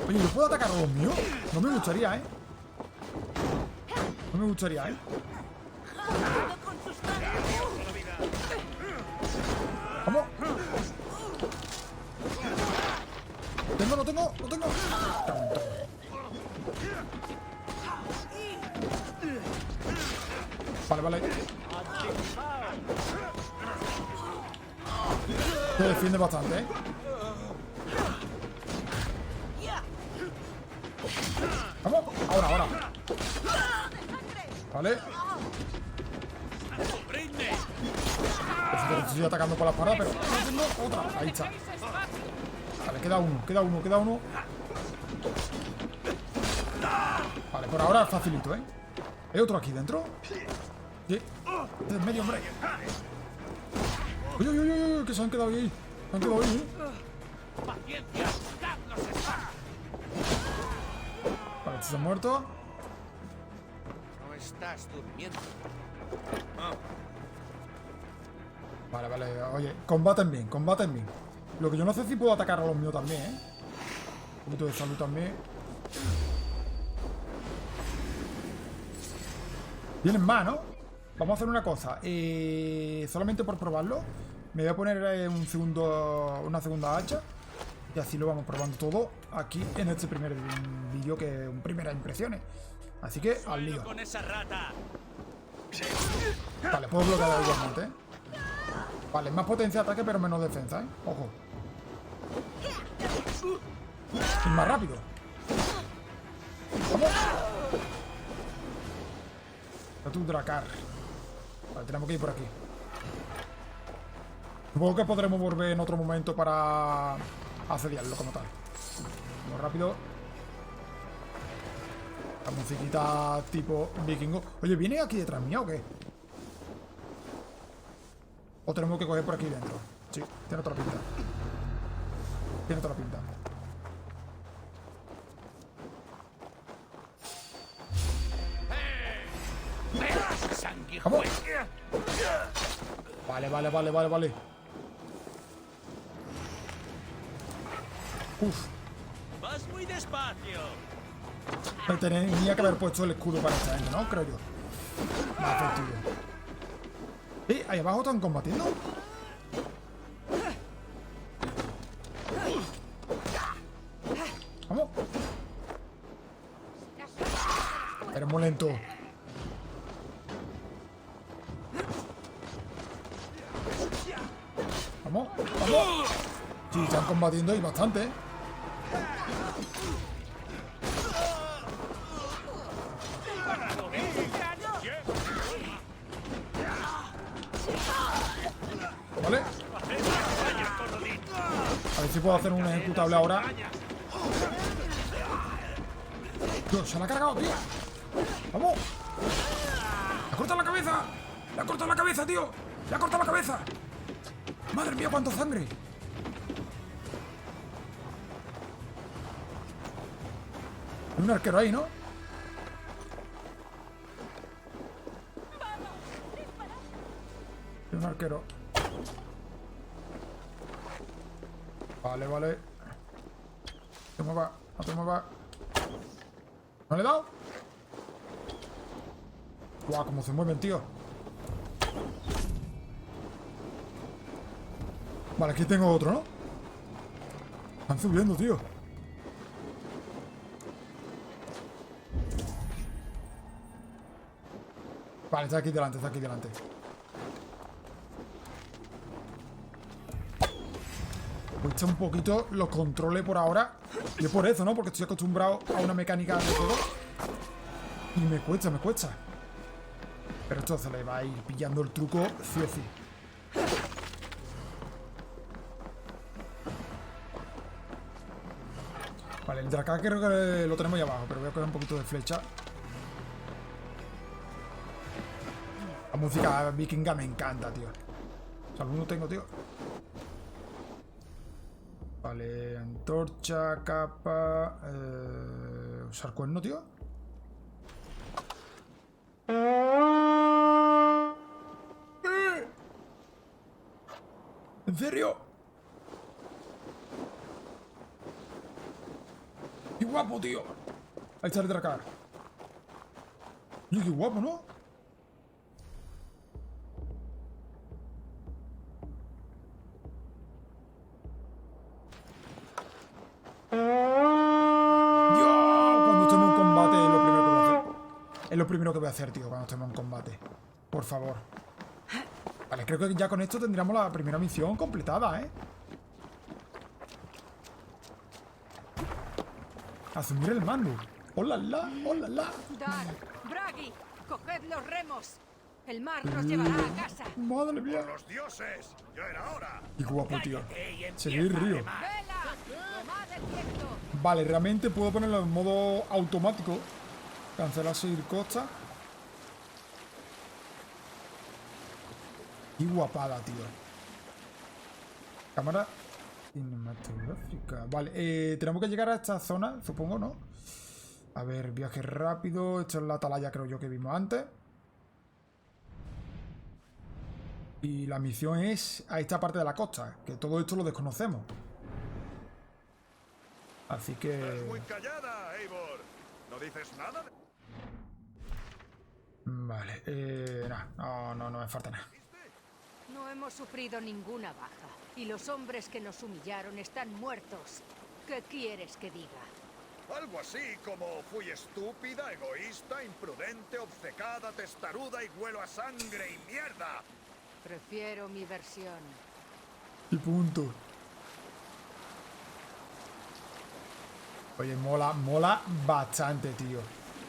Oye, ¿yo puedo atacar a los míos? No me gustaría, ¿eh? No me gustaría, ¿eh? ¡Vamos! Lo tengo! Vale. Se defiende bastante, ¿eh? Vamos, ahora. Vale. Estoy atacando por la espalda, pero no tengo otra. Ahí está. Vale, queda uno. Vale, por ahora facilito, ¿eh? ¿Hay otro aquí dentro? Sí. Este es medio, hombre. Uy, que se han quedado ahí. Vale, este se ha muerto. No estás durmiendo. Vale. Oye, combaten bien. Lo que yo no sé si puedo atacar a los míos también, ¿eh? Un poquito de salud también. Vienen más, ¿no? Vamos a hacer una cosa. Solamente por probarlo, me voy a poner una segunda hacha. Y así lo vamos probando todo aquí en este primer vídeo, que es primeras impresiones. Así que al lío. Con esa rata. Vale, puedo bloquear igualmente, ¿eh? Vale, más potencia de ataque pero menos defensa, ¿eh? Ojo. Es más rápido. ¡Vamos! Tu dracar. Vale, tenemos que ir por aquí. Supongo que podremos volver en otro momento para asediarlo como tal. Vamos rápido. La musiquita tipo vikingo. Oye, ¿viene aquí detrás mía o qué? ¿O tenemos que coger por aquí dentro? Sí, tiene otra pinta. ¿Cómo? Vale. Uf. Vas muy despacio. Me tenía que haber puesto el escudo para esta gente, ¿no? Creo yo. Más efectivo. Ahí abajo están combatiendo. Vamos. Eres muy lento. Vamos. Sí, están combatiendo y bastante, ¿eh? Vale. A ver si puedo hacer un ejecutable ahora. Dios, se la ha cargado, tío. ¡Vamos! ¡Le ha cortado la cabeza! ¡Le ha cortado la cabeza, tío! ¡Le ha cortado la cabeza! ¡Madre mía, cuánta sangre! Hay un arquero ahí, ¿no? Hay un arquero. Vale. te muevas, no te muevas. ¿No le he dado? Guau, cómo se mueven, tío. Vale, aquí tengo otro, ¿no? Están subiendo, tío. Vale, está aquí delante, está aquí delante. Voy a echar un poquito los controles por ahora. Y es por eso, ¿no? Porque estoy acostumbrado a una mecánica de juego. Y me cuesta, me cuesta. Pero esto se le va a ir pillando el truco sí o sí. Vale, el Drakkar creo que lo tenemos ahí abajo, pero voy a coger un poquito de flecha. La música vikinga me encanta, tío. Salud no tengo, tío. Vale, antorcha, capa... usar cuerno, tío. ¿En serio? ¡Qué guapo, tío! Ahí está el Drakkar. Oye, qué guapo, ¿no? Es lo primero que voy a hacer, tío, cuando estemos en combate. Por favor. Vale, creo que ya con esto tendríamos la primera misión completada, ¿eh? Asumir el mando. ¡Hola, la! ¡Hola, la! Dan, Bragi, coged los remos. El mar nos llevará a casa. ¡Madre mía! ¡Por los dioses! ¡Ya era hora! ¡Qué guapo, tío! Seguir el río. ¡Vela! ¡Tomad el viento! Vale, realmente puedo ponerlo en modo automático. Cancelar seguir costa. Qué guapada, tío. Cámara cinematográfica. Vale, tenemos que llegar a esta zona, supongo, ¿no? A ver, viaje rápido. Esto es la atalaya, creo yo, que vimos antes. Y la misión es a esta parte de la costa, que todo esto lo desconocemos. Así que... Estás muy callada, Eivor. ¿No dices nada? Vale, no me falta nada. No hemos sufrido ninguna baja. Y los hombres que nos humillaron están muertos. ¿Qué quieres que diga? Algo así como fui estúpida, egoísta, imprudente, obcecada, testaruda y huelo a sangre y mierda. Prefiero mi versión. Y punto. Oye, mola bastante, tío.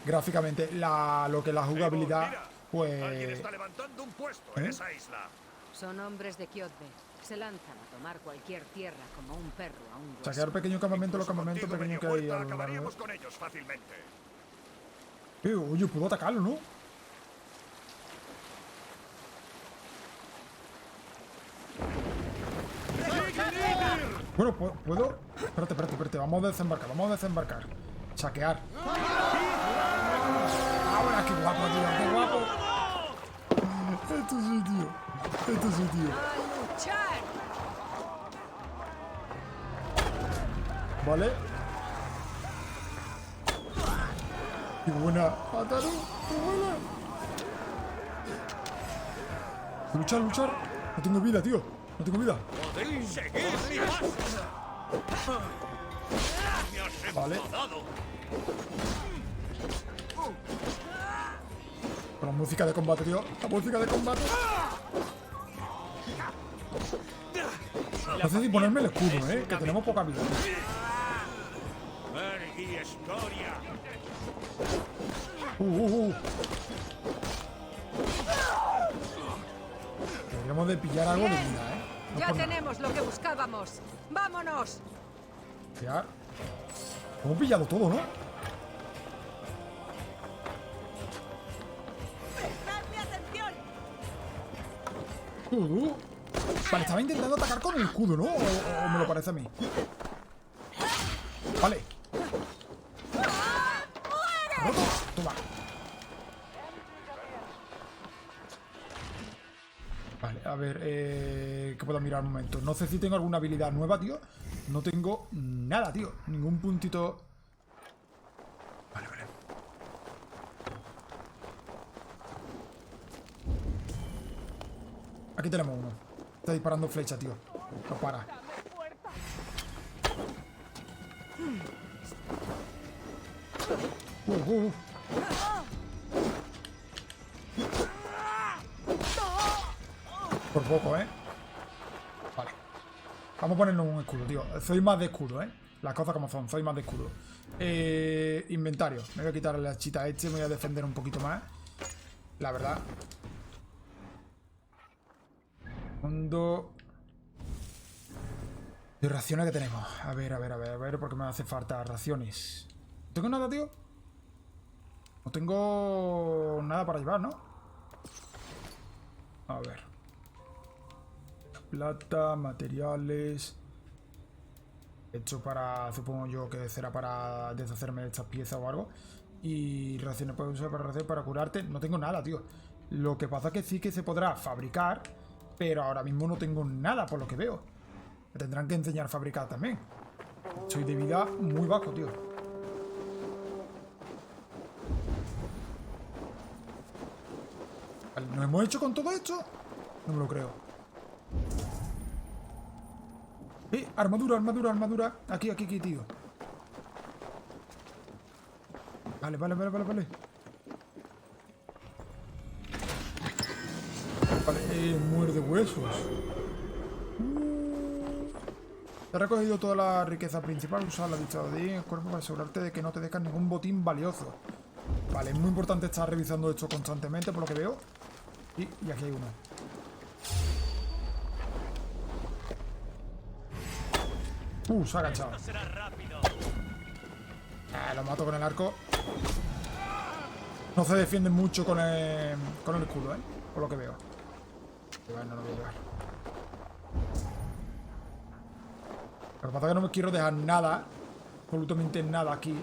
Gráficamente, lo que es la jugabilidad, Mira, pues... alguien está levantando un puesto en esa isla. Son hombres de Kjotve. Se lanzan a tomar cualquier tierra como un perro a un hueso. Saquear pequeño campamento, los campamentos Contigo pequeños que medio hay muerta, a lo largo. acabaríamos con ellos fácilmente. Oye, puedo atacarlo, ¿no? Bueno, puedo... Espérate. Vamos a desembarcar. Saquear. Ahora, qué guapo, tío, qué guapo. Esto sí, tío. ¡A luchar! Vale. Qué buena. Ataru, qué buena. Luchar. No tengo vida, tío. No tengo vida. Vale. Con la música de combate, tío. La música de combate. No sé si ponerme el escudo, que tenemos poca vida. Deberíamos de pillar algo de vida, No Ya por nada. tenemos lo que buscábamos. ¡Vámonos! Pillar. Hemos pillado todo, ¿no? ¡Prestadme atención! Vale, estaba intentando atacar con el escudo, ¿no? O me lo parece a mí. Vale. Roto. Toma. Vale, a ver, ¿qué puedo mirar un momento? No sé si tengo alguna habilidad nueva, tío. No tengo nada, tío. Ningún puntito. Vale, vale. Aquí tenemos uno. Está disparando flecha, tío. No para. Por poco, ¿eh? Vale. Vamos a ponernos un escudo, tío. Soy más de escudo, ¿eh? Las cosas como son. Soy más de escudo. Inventario. Me voy a quitar la chita este. Me voy a defender un poquito más. La verdad. Fondo. ¿Y raciones que tenemos? A ver, porque me hace falta raciones. ¿No tengo nada, tío? No tengo nada para llevar, ¿no? A ver. Plata, materiales. Hecho para... Supongo yo que será para deshacerme de estas piezas o algo. Y raciones puedes usar para curarte. No tengo nada, tío. Lo que pasa es que sí que se podrá fabricar, pero ahora mismo no tengo nada por lo que veo. Me tendrán que enseñar a fabricar también. Soy de vida muy bajo, tío. Vale, ¿nos hemos hecho con todo esto? No me lo creo. Armadura. Aquí, tío. Vale. Vale, muerde huesos. He recogido toda la riqueza principal. Usa la dicha de el cuerpo para asegurarte de que no te dejas ningún botín valioso. Vale, es muy importante estar revisando esto constantemente, por lo que veo. Y aquí hay uno. Se ha agachado. Lo mato con el arco. No se defienden mucho con el escudo, por lo que veo. No lo voy a llevar. Lo que pasa es que no me quiero dejar nada. Absolutamente nada aquí.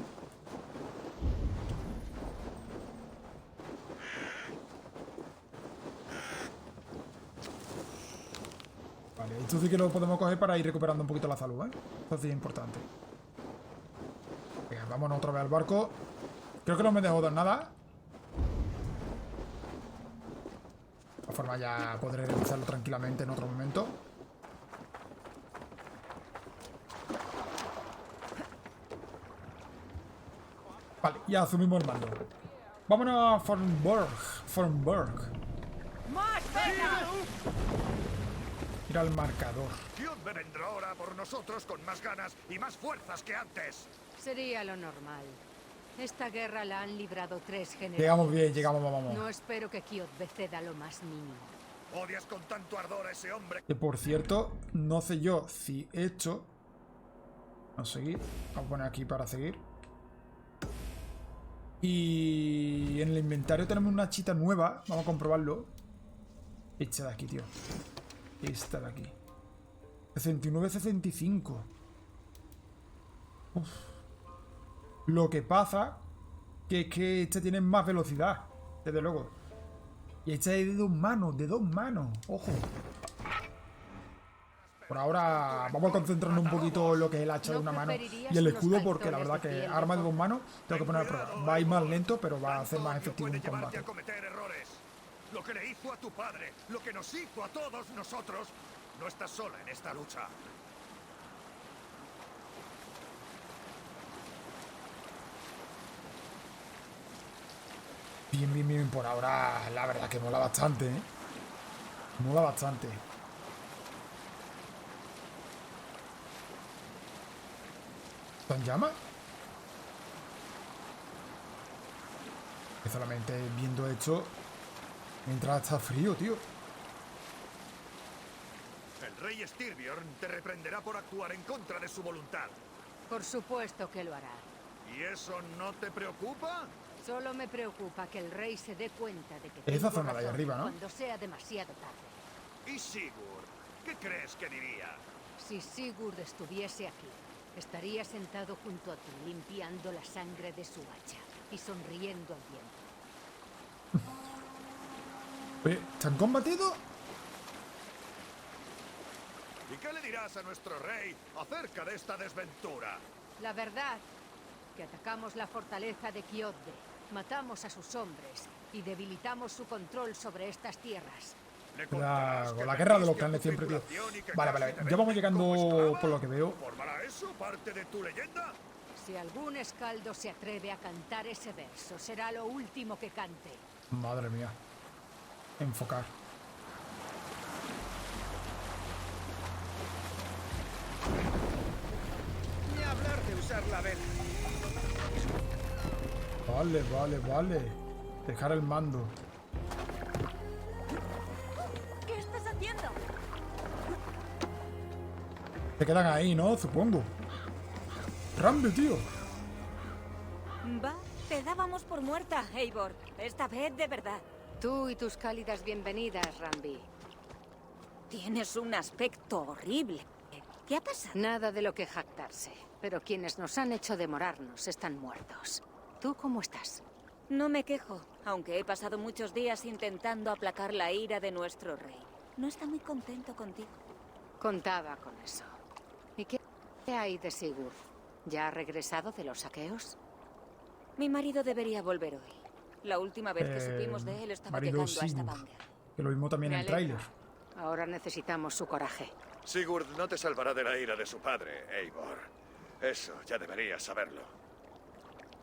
Vale, esto sí que lo podemos coger para ir recuperando un poquito la salud, Esto sí es importante. Venga, vámonos otra vez al barco. Creo que no me dejo dar nada. De esta forma ya podré realizarlo tranquilamente en otro momento. Vale, ya asumimos el mando. Vámonos a Fornburg. Mira el marcador. Dios vendrá ahora por nosotros con más ganas y más fuerzas que antes. Sería lo normal. Esta guerra la han librado 3 generales. Llegamos bien, vamos. No espero que Kjotve ceda lo más mínimo. Odias con tanto ardor a ese hombre. Que por cierto, no sé yo si he hecho... Vamos a seguir. Vamos a poner aquí para seguir. Y en el inventario tenemos una chita nueva. Vamos a comprobarlo. Esta de aquí, tío. Esta de aquí. 69-65. Lo que pasa que es que esta tiene más velocidad. Desde luego. Y esta es de 2 manos. De 2 manos. Ojo. Por ahora vamos a concentrarnos un poquito en lo que es el hacha de una mano y el escudo, porque la verdad que arma de 2 manos tengo que poner a prueba. Va a ir más lento, pero va a ser más efectivo en combate. Lo que le hizo a tu padre, lo que nos hizo a todos nosotros. No estás sola en esta lucha. Bien. Por ahora la verdad que mola bastante, Mola bastante. ¿Está en llama? Que solamente viendo esto mientras está frío, tío. El rey Styrbjörn te reprenderá por actuar en contra de su voluntad. Por supuesto que lo hará. ¿Y eso no te preocupa? Solo me preocupa que el rey se dé cuenta de que esa tengo zona de ahí razón arriba, ¿no? cuando sea demasiado tarde. ¿Y Sigurd? ¿Qué crees que diría? Si Sigurd estuviese aquí, estaría sentado junto a ti, limpiando la sangre de su hacha y sonriendo al viento. Oye, ¿están combatidos? ¿Y qué le dirás a nuestro rey acerca de esta desventura? La verdad, que atacamos la fortaleza de Kiotde, matamos a sus hombres y debilitamos su control sobre estas tierras. La guerra de los clanes siempre, tío. Vale. Ya vamos llegando por lo que veo. ¿Formará eso parte de tu leyenda? Si algún escaldo se atreve a cantar ese verso, será lo último que cante. Madre mía. Enfocar. Ni hablar de usar la vela. Vale. Dejar el mando. ¿Qué estás haciendo? Se quedan ahí, ¿no? Supongo. Rambe, tío. Va, te dábamos por muerta, Eivor. Esta vez de verdad. Tú y tus cálidas bienvenidas, Rambi. Tienes un aspecto horrible. ¿Qué ha pasado? Nada de lo que jactarse, pero quienes nos han hecho demorarnos están muertos. ¿Tú cómo estás? No me quejo, aunque he pasado muchos días intentando aplacar la ira de nuestro rey. No está muy contento contigo. Contaba con eso. ¿Y qué hay de Sigurd? ¿Ya ha regresado de los saqueos? Mi marido debería volver hoy. La última vez que supimos de él estaba marido llegando a Sigurd, Stavanger. que lo vimos también Me en el alegro. tráiler. Ahora necesitamos su coraje. Sigurd no te salvará de la ira de su padre, Eivor. Eso ya deberías saberlo.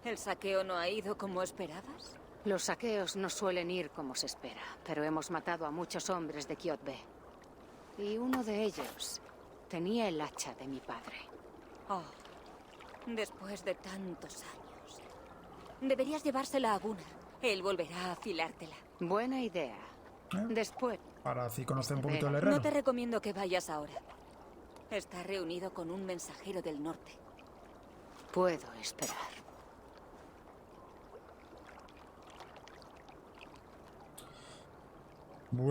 ¿El saqueo no ha ido como esperabas? Los saqueos no suelen ir como se espera, pero hemos matado a muchos hombres de Kiotbe. Y uno de ellos tenía el hacha de mi padre. Oh, después de tantos años. Deberías llevársela a Gunnar. Él volverá a afilártela. Buena idea. Después... Para así conocer un poquito el herrero. No te recomiendo que vayas ahora. Está reunido con un mensajero del norte. Puedo esperar.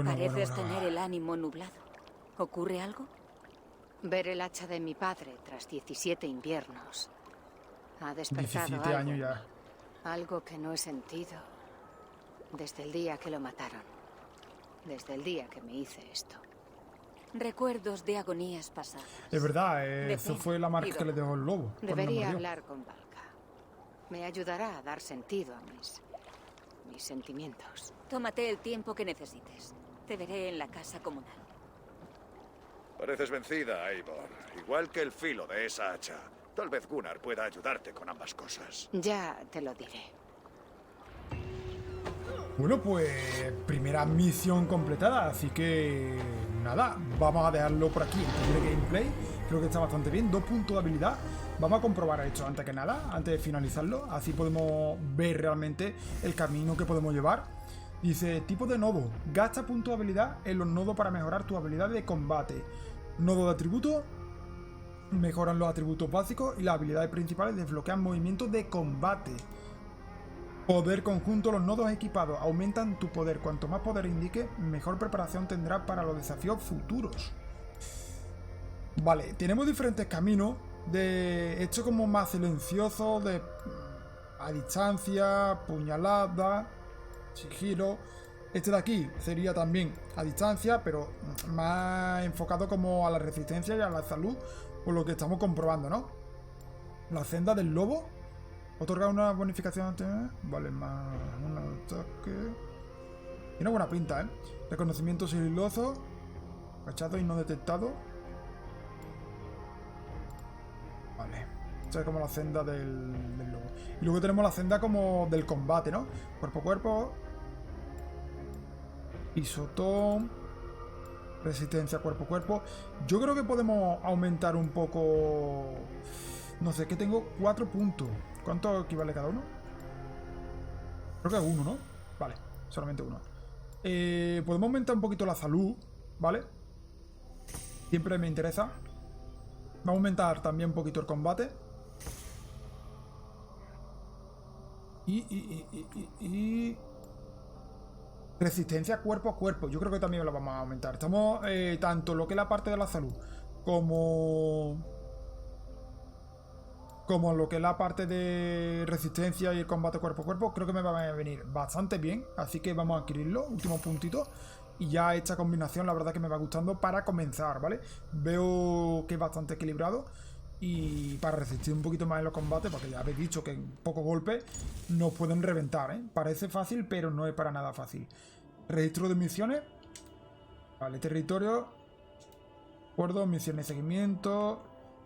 Pareces tener el ánimo nublado. ¿Ocurre algo? Ver el hacha de mi padre tras 17 inviernos. Ha despertado 17 algo, años ya. algo que no he sentido desde el día que lo mataron. Desde el día que me hice esto. Recuerdos de agonías pasadas. Es verdad, De eso pena fue la marca y que le dejó el lobo. cuando Debería murió. hablar con Valka. Me ayudará a dar sentido a mis sentimientos. Tómate el tiempo que necesites. Te veré en la casa comunal. Pareces vencida, Eivor. Igual que el filo de esa hacha. Tal vez Gunnar pueda ayudarte con ambas cosas. Ya te lo diré. Bueno, pues primera misión completada, así que nada, vamos a dejarlo por aquí. El primer gameplay creo que está bastante bien, 2 puntos de habilidad. Vamos a comprobar esto antes que nada, antes de finalizarlo, así podemos ver realmente el camino que podemos llevar. Dice, tipo de nodo, gasta puntos de habilidad en los nodos para mejorar tu habilidad de combate. Nodo de atributos, mejoran los atributos básicos y las habilidades principales desbloquean movimientos de combate. Poder conjunto, los nodos equipados aumentan tu poder. Cuanto más poder indique, mejor preparación tendrás para los desafíos futuros. Vale, tenemos diferentes caminos. De hecho como más silencioso, de a distancia, puñalada, sigilo. Este de aquí sería también a distancia, pero más enfocado como a la resistencia y a la salud, por lo que estamos comprobando, ¿no? La senda del lobo. Otorga una bonificación. Vale, más un ataque. Tiene buena pinta, ¿eh? Reconocimiento sigiloso. Cachado y no detectado. Vale. Esta es como la senda del lobo. Y luego tenemos la senda como del combate, ¿no? Cuerpo a cuerpo. Pisotón. Resistencia cuerpo a cuerpo. Yo creo que podemos aumentar un poco. No sé, que tengo 4 puntos. ¿Cuánto equivale cada uno? Creo que es 1, ¿no? Vale, solamente 1. Podemos aumentar un poquito la salud, ¿vale? Siempre me interesa. Vamos a aumentar también un poquito el combate. Y resistencia cuerpo a cuerpo. Yo creo que también lo vamos a aumentar. Estamos tanto lo que es la parte de la salud como lo que es la parte de resistencia y el combate cuerpo a cuerpo. Creo que me va a venir bastante bien. Así que vamos a adquirirlo. Último puntito. y ya esta combinación la verdad que me va gustando para comenzar, ¿vale? Veo que es bastante equilibrado y para resistir un poquito más en los combates, porque ya habéis dicho que en pocos golpes nos pueden reventar, ¿eh? Parece fácil, pero no es para nada fácil. Registro de misiones. Vale, territorio. Acuerdo, misiones de seguimiento.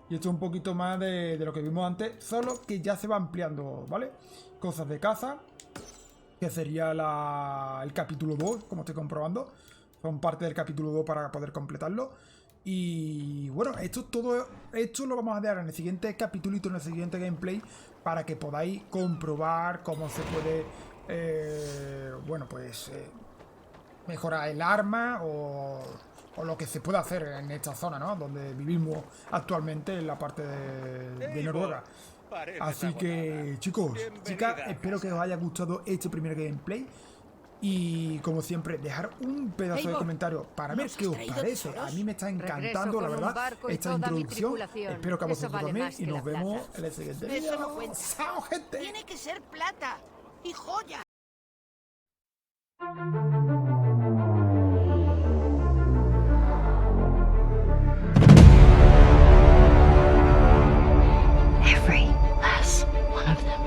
Y esto es un poquito más de lo que vimos antes, solo que ya se va ampliando, ¿vale? Cosas de caza, que sería el capítulo 2, como estoy comprobando. Son parte del capítulo 2 para poder completarlo. Y bueno, esto lo vamos a dar en el siguiente capítulito, en el siguiente gameplay, para que podáis comprobar cómo se puede, mejorar el arma o lo que se puede hacer en esta zona, ¿no? Donde vivimos actualmente, en la parte de Noruega. Así que, chicos, chicas, espero que os haya gustado este primer gameplay. Y como siempre, dejar un pedazo de comentario para ver qué os parece. A mí me está encantando, la verdad, esta introducción. Espero que a vosotros también. Y nos vemos en el siguiente vídeo. Eso no cuenta. ¡Chao, gente! Tiene que ser plata y joya. Every last one of them.